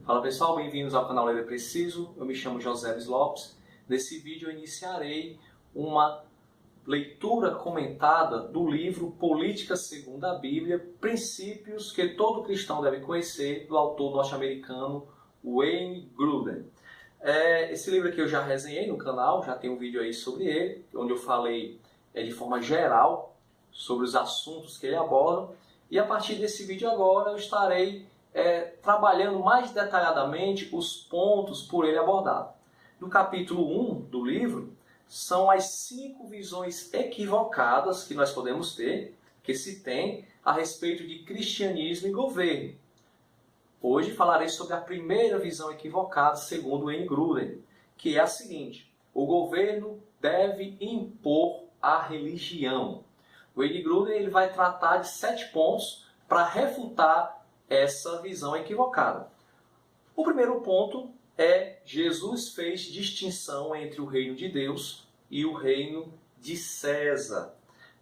Fala pessoal, bem-vindos ao canal Ler é Preciso. Eu me chamo José Lopes. Nesse vídeo eu iniciarei uma leitura comentada do livro Política segundo a Bíblia, Princípios que todo cristão deve conhecer, do autor norte-americano Wayne Grudem. Esse livro aqui eu já resenhei no canal, já tem um vídeo aí sobre ele, onde eu falei de forma geral sobre os assuntos que ele aborda. E a partir desse vídeo agora eu estarei trabalhando mais detalhadamente os pontos por ele abordado. No capítulo 1 do livro, são as 5 visões equivocadas que nós podemos ter, que se tem a respeito de cristianismo e governo. Hoje falarei sobre a primeira visão equivocada, segundo Wayne Grudem, que é a seguinte: o governo deve impor a religião. O Wayne Grudem ele vai tratar de 7 pontos para refutar essa visão equivocada. O primeiro ponto é: Jesus fez distinção entre o reino de Deus e o reino de César.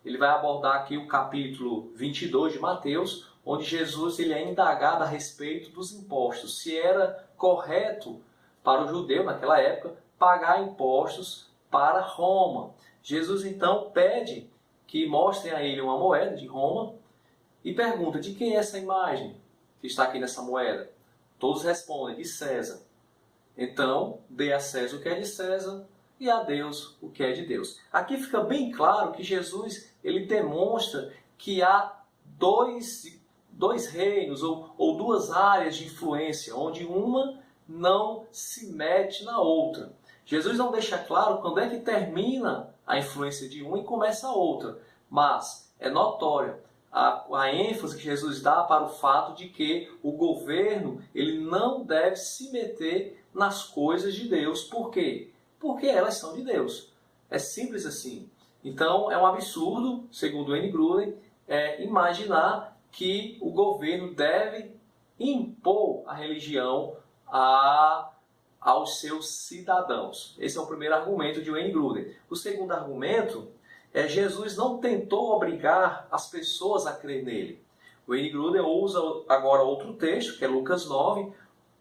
Ele vai abordar aqui o capítulo 22 de Mateus, onde Jesus ele é indagado a respeito dos impostos, se era correto para o judeu naquela época pagar impostos para Roma. Jesus então pede que mostrem a ele uma moeda de Roma e pergunta: de quem é essa imagem que está aqui nessa moeda? Todos respondem: de César. Então, dê a César o que é de César e a Deus o que é de Deus. Aqui fica bem claro que Jesus ele demonstra que há dois reinos ou duas áreas de influência, onde uma não se mete na outra. Jesus não deixa claro quando é que termina a influência de uma e começa a outra, mas é notória a ênfase que Jesus dá para o fato de que o governo ele não deve se meter nas coisas de Deus. Por quê? Porque elas são de Deus. É simples assim. Então é um absurdo, segundo Wayne Grudem, imaginar que o governo deve impor a religião aos seus cidadãos. Esse é o primeiro argumento de Wayne Grudem. O segundo argumento é: Jesus não tentou obrigar as pessoas a crer nele. Wayne Grudem usa agora outro texto, que é Lucas 9,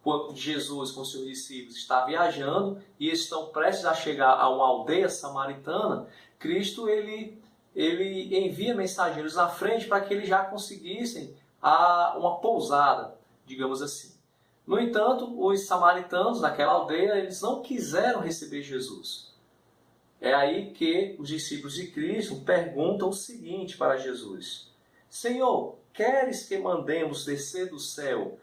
quando Jesus com seus discípulos está viajando e estão prestes a chegar a uma aldeia samaritana. Cristo ele envia mensageiros na frente para que eles já conseguissem uma pousada, digamos assim. No entanto, os samaritanos daquela aldeia eles não quiseram receber Jesus. É aí que os discípulos de Cristo perguntam o seguinte para Jesus: Senhor, queres que mandemos descer do céu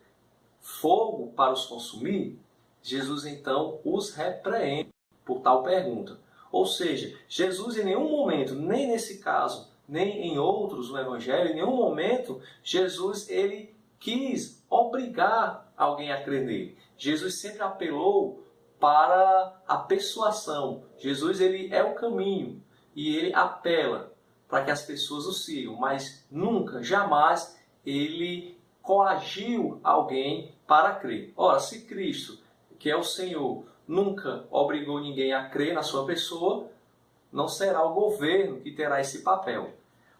fogo para os consumir? Jesus então os repreende por tal pergunta. Ou seja, Jesus em nenhum momento, nem nesse caso, nem em outros no Evangelho, em nenhum momento Jesus ele quis obrigar alguém a crer nele. Jesus sempre apelou para a persuasão. Jesus ele é o caminho e ele apela para que as pessoas o sigam, mas nunca, jamais ele coagiu alguém para crer. Ora, se Cristo, que é o Senhor, nunca obrigou ninguém a crer na sua pessoa, não será o governo que terá esse papel.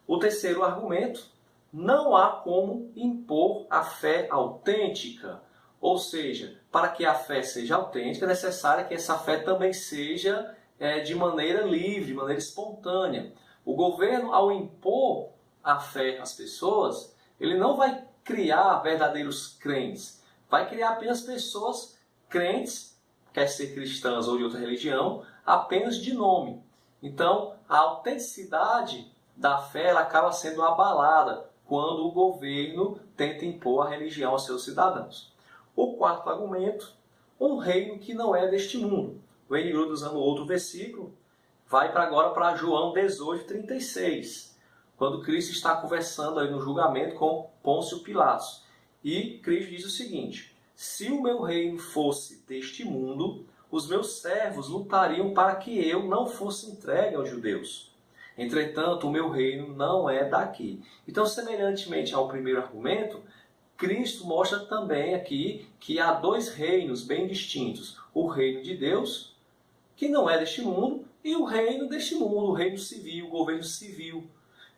O terceiro argumento: não há como impor a fé autêntica. Ou seja, para que a fé seja autêntica, é necessário que essa fé também seja de maneira livre, de maneira espontânea. O governo, ao impor a fé às pessoas, ele não vai criar verdadeiros crentes. Vai criar apenas pessoas crentes, quer ser cristãs ou de outra religião, apenas de nome. Então, a autenticidade da fé ela acaba sendo abalada quando o governo tenta impor a religião aos seus cidadãos. O quarto argumento: um reino que não é deste mundo. O Wayne Grudem, usando outro versículo, vai agora para João 18:36, quando Cristo está conversando aí no julgamento com Pôncio Pilatos. E Cristo diz o seguinte: se o meu reino fosse deste mundo, os meus servos lutariam para que eu não fosse entregue aos judeus. Entretanto, o meu reino não é daqui. Então, semelhantemente ao primeiro argumento, Cristo mostra também aqui que há 2 reinos bem distintos. O reino de Deus, que não é deste mundo, e o reino deste mundo, o reino civil, o governo civil.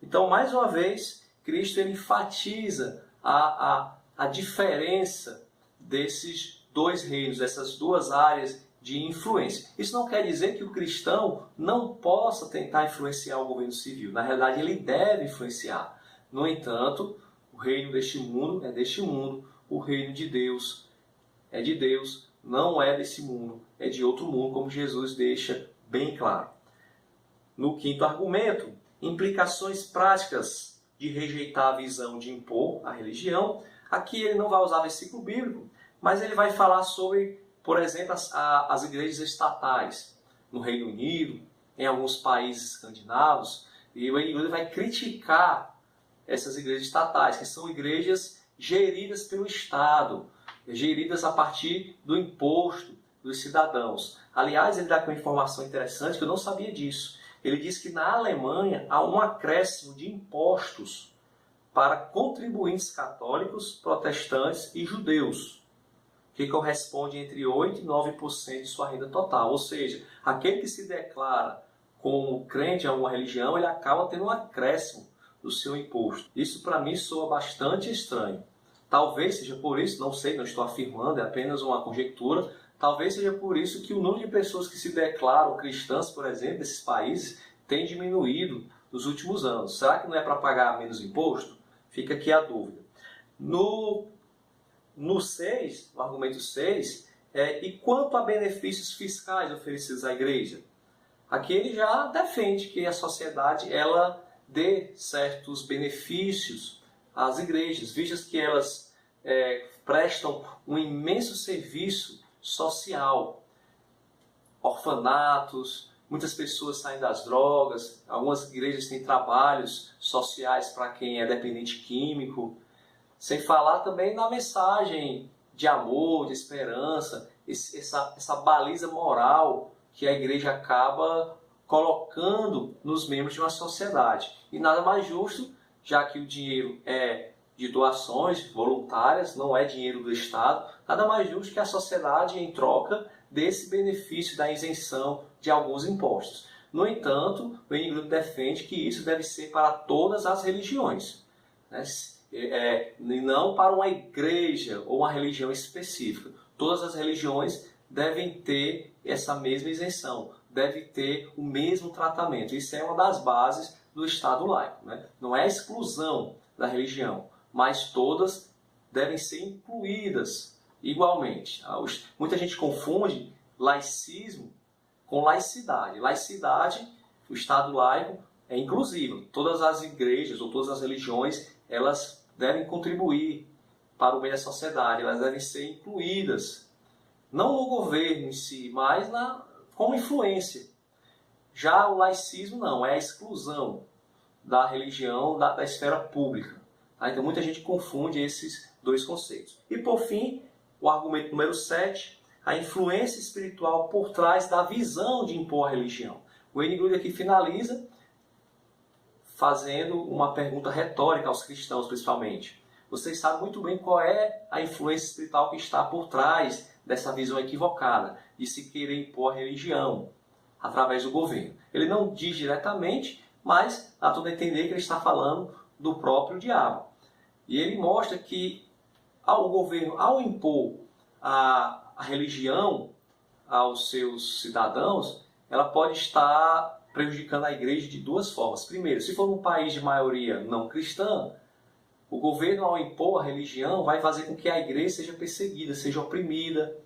Então, mais uma vez, Cristo ele enfatiza a diferença desses dois reinos, essas duas áreas de influência. Isso não quer dizer que o cristão não possa tentar influenciar o governo civil. Na realidade, ele deve influenciar. No entanto, o reino deste mundo é deste mundo, o reino de Deus é de Deus, não é desse mundo, é de outro mundo, como Jesus deixa bem claro. No quinto argumento, implicações práticas de rejeitar a visão de impor a religião. Aqui ele não vai usar versículo bíblico, mas ele vai falar sobre, por exemplo, as igrejas estatais no Reino Unido, em alguns países escandinavos, e ele vai criticar essas igrejas estatais, que são igrejas geridas pelo Estado, geridas a partir do imposto dos cidadãos. Aliás, ele dá com uma informação interessante que eu não sabia disso. Ele diz que na Alemanha há um acréscimo de impostos para contribuintes católicos, protestantes e judeus, que corresponde entre 8% e 9% de sua renda total. Ou seja, aquele que se declara como crente em alguma religião, ele acaba tendo um acréscimo do seu imposto. Isso para mim soa bastante estranho. Talvez seja por isso, não sei, não estou afirmando, é apenas uma conjectura, talvez seja por isso que o número de pessoas que se declaram cristãs, por exemplo, desses países, tem diminuído nos últimos anos. Será que não é para pagar menos imposto? Fica aqui a dúvida. No 6, no argumento 6, e quanto a benefícios fiscais oferecidos à igreja? Aqui ele já defende que a sociedade ela dê certos benefícios às igrejas, vistas que elas prestam um imenso serviço social. Orfanatos, muitas pessoas saem das drogas, algumas igrejas têm trabalhos sociais para quem é dependente químico, sem falar também na mensagem de amor, de esperança, essa baliza moral que a igreja acaba colocando nos membros de uma sociedade. E nada mais justo, já que o dinheiro é de doações voluntárias, não é dinheiro do Estado, nada mais justo que a sociedade, em troca desse benefício da isenção de alguns impostos. No entanto, o NGRUD defende que isso deve ser para todas as religiões, né? E não para uma igreja ou uma religião específica. Todas as religiões devem ter essa mesma isenção, devem ter o mesmo tratamento. Isso é uma das bases do Estado laico, né? Não é a exclusão da religião, mas todas devem ser incluídas igualmente. Muita gente confunde laicismo com laicidade. Laicidade, o Estado laico, é inclusivo. Todas as igrejas ou todas as religiões, elas devem contribuir para o bem da sociedade, elas devem ser incluídas, não no governo em si, mas como influência. Já o laicismo não, é a exclusão da religião da esfera pública. Tá? Então muita gente confunde esses dois conceitos. E por fim, o argumento número 7, a influência espiritual por trás da visão de impor a religião. O NGRUD aqui finaliza fazendo uma pergunta retórica aos cristãos, principalmente. Vocês sabem muito bem qual é a influência espiritual que está por trás dessa visão equivocada de se querer impor a religião através do governo. Ele não diz diretamente, mas dá tudo a entender que ele está falando do próprio diabo. E ele mostra que o governo, ao impor a religião aos seus cidadãos, ela pode estar prejudicando a igreja de duas formas. Primeiro, se for um país de maioria não cristã, o governo, ao impor a religião, vai fazer com que a igreja seja perseguida, seja oprimida,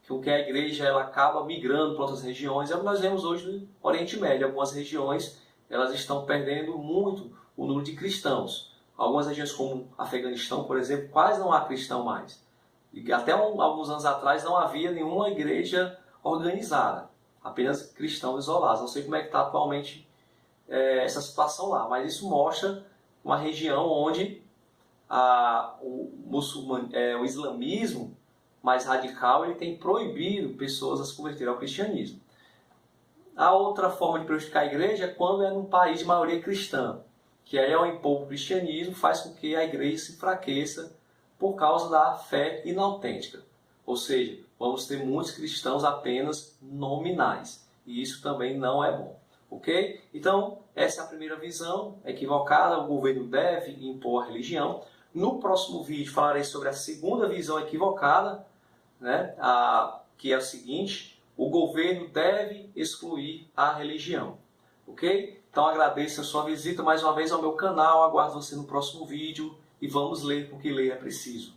com que a igreja ela acaba migrando para outras regiões. É o que nós vemos hoje no Oriente Médio. Algumas regiões elas estão perdendo muito o número de cristãos. Algumas regiões como Afeganistão, por exemplo, quase não há cristão mais. E até alguns anos atrás não havia nenhuma igreja organizada, apenas cristãos isolados. Não sei como é que está atualmente essa situação lá, mas isso mostra uma região onde o islamismo mais radical ele tem proibido pessoas a se converterem ao cristianismo. A outra forma de prejudicar a igreja é quando é num país de maioria cristã, que aí ao impor o cristianismo faz com que a igreja se enfraqueça por causa da fé inautêntica. Ou seja, vamos ter muitos cristãos apenas nominais. E isso também não é bom. Ok? Então, essa é a primeira visão equivocada. O governo deve impor a religião. No próximo vídeo falarei sobre a segunda visão equivocada, né, que é o seguinte: o governo deve excluir a religião. Ok? Então agradeço a sua visita mais uma vez ao meu canal, aguardo você no próximo vídeo e vamos ler porque ler é preciso.